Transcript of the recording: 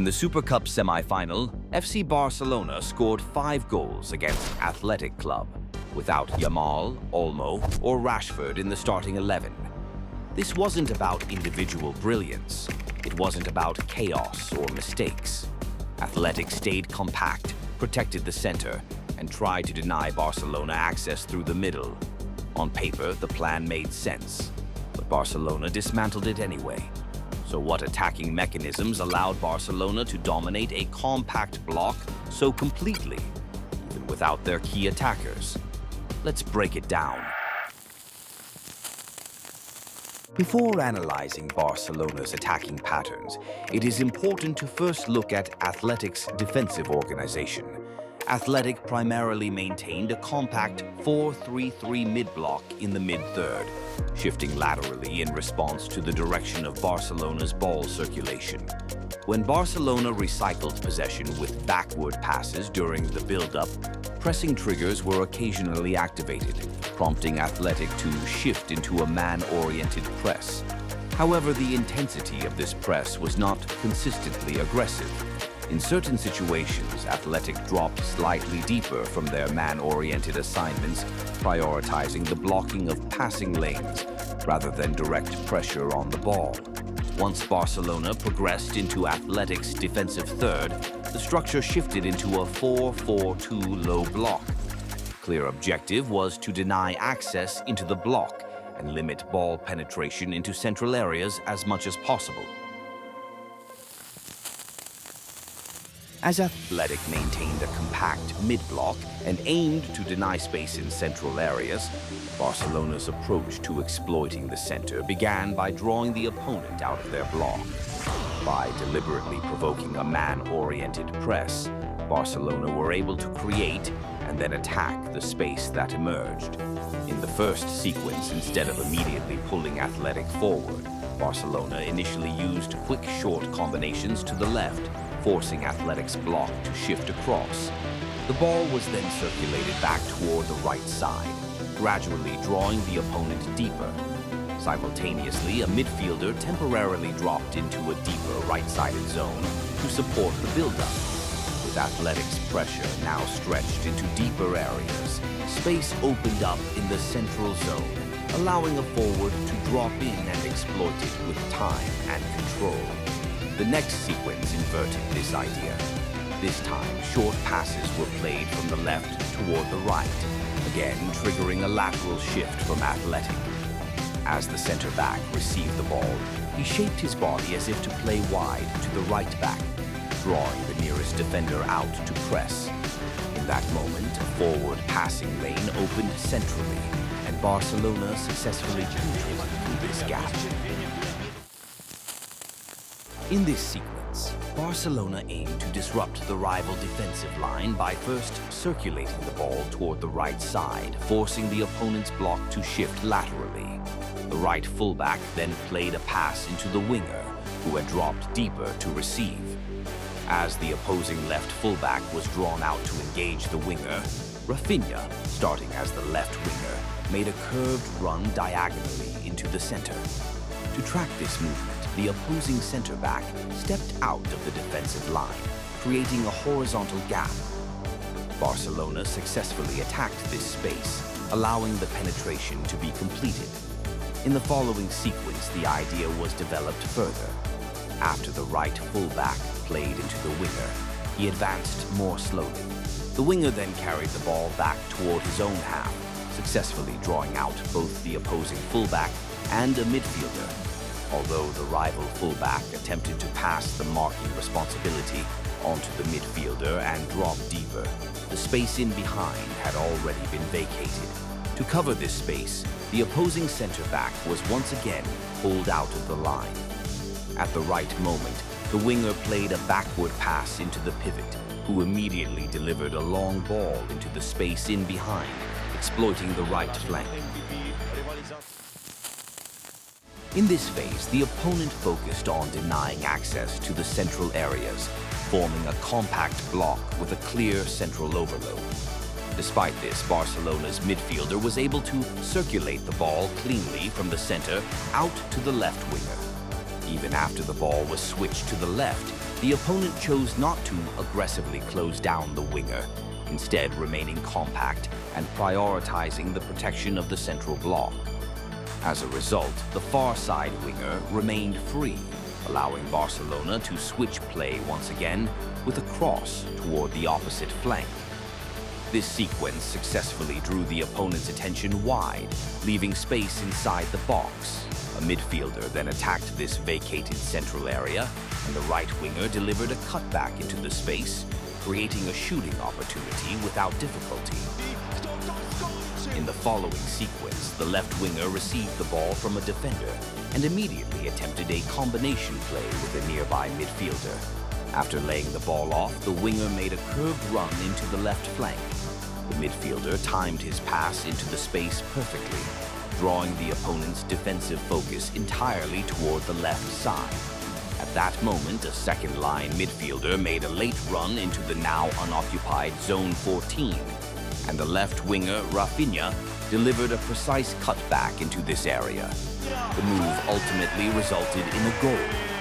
In the Super Cup semi-final, FC Barcelona scored 5 goals against Athletic Club, without Yamal, Olmo, or Rashford in the starting 11. This wasn't about individual brilliance. It wasn't about chaos or mistakes. Athletic stayed compact, protected the center, and tried to deny Barcelona access through the middle. On paper, the plan made sense, but Barcelona dismantled it anyway. So what attacking mechanisms allowed Barcelona to dominate a compact block so completely, even without their key attackers? Let's break it down. Before analyzing Barcelona's attacking patterns, it is important to first look at Athletic's defensive organization. Athletic primarily maintained a compact 4-3-3 mid-block in the mid-third, shifting laterally in response to the direction of Barcelona's ball circulation. When Barcelona recycled possession with backward passes during the build-up, pressing triggers were occasionally activated, prompting Athletic to shift into a man-oriented press. However, the intensity of this press was not consistently aggressive. In certain situations, Athletic dropped slightly deeper from their man-oriented assignments, prioritizing the blocking of passing lanes rather than direct pressure on the ball. Once Barcelona progressed into Athletic's defensive third, the structure shifted into a 4-4-2 low block. Clear objective was to deny access into the block and limit ball penetration into central areas as much as possible. As Athletic maintained a compact mid-block and aimed to deny space in central areas, Barcelona's approach to exploiting the center began by drawing the opponent out of their block. By deliberately provoking a man-oriented press, Barcelona were able to create and then attack the space that emerged. In the first sequence, instead of immediately pulling Athletic forward, Barcelona initially used quick short combinations to the left, forcing Athletic's block to shift across. The ball was then circulated back toward the right side, gradually drawing the opponent deeper. Simultaneously, a midfielder temporarily dropped into a deeper right-sided zone to support the build-up. With Athletic's pressure now stretched into deeper areas, space opened up in the central zone, allowing a forward to drop in and exploit it with time and control. The next sequence inverted this idea. This time, short passes were played from the left toward the right, again triggering a lateral shift from Athletic. As the center-back received the ball, he shaped his body as if to play wide to the right back, drawing the nearest defender out to press. In that moment, a forward passing lane opened centrally, and Barcelona successfully penetrated through this gap. In this sequence, Barcelona aimed to disrupt the rival defensive line by first circulating the ball toward the right side, forcing the opponent's block to shift laterally. The right fullback then played a pass into the winger, who had dropped deeper to receive. As the opposing left fullback was drawn out to engage the winger, Rafinha, starting as the left winger, made a curved run diagonally into the center. To track this movement, the opposing center-back stepped out of the defensive line, creating a horizontal gap. Barcelona successfully attacked this space, allowing the penetration to be completed. In the following sequence, the idea was developed further. After the right fullback played into the winger, he advanced more slowly. The winger then carried the ball back toward his own half, successfully drawing out both the opposing fullback and a midfielder. Although the rival fullback attempted to pass the marking responsibility onto the midfielder and drop deeper, the space in behind had already been vacated. To cover this space, the opposing center-back was once again pulled out of the line. At the right moment, the winger played a backward pass into the pivot, who immediately delivered a long ball into the space in behind, exploiting the right flank. In this phase, the opponent focused on denying access to the central areas, forming a compact block with a clear central overload. Despite this, Barcelona's midfielder was able to circulate the ball cleanly from the center out to the left winger. Even after the ball was switched to the left, The opponent chose not to aggressively close down the winger, instead remaining compact and prioritizing the protection of the central block. As a result, the far side winger remained free, allowing Barcelona to switch play once again with a cross toward the opposite flank. This sequence successfully drew the opponent's attention wide, leaving space inside the box. A midfielder then attacked this vacated central area, and the right winger delivered a cutback into the space, creating a shooting opportunity without difficulty. In the following sequence, the left winger received the ball from a defender and immediately attempted a combination play with a nearby midfielder. After laying the ball off, the winger made a curved run into the left flank. The midfielder timed his pass into the space perfectly, drawing the opponent's defensive focus entirely toward the left side. At that moment, a second-line midfielder made a late run into the now unoccupied Zone 14, and the left winger, Rafinha, delivered a precise cutback into this area. The move ultimately resulted in a goal,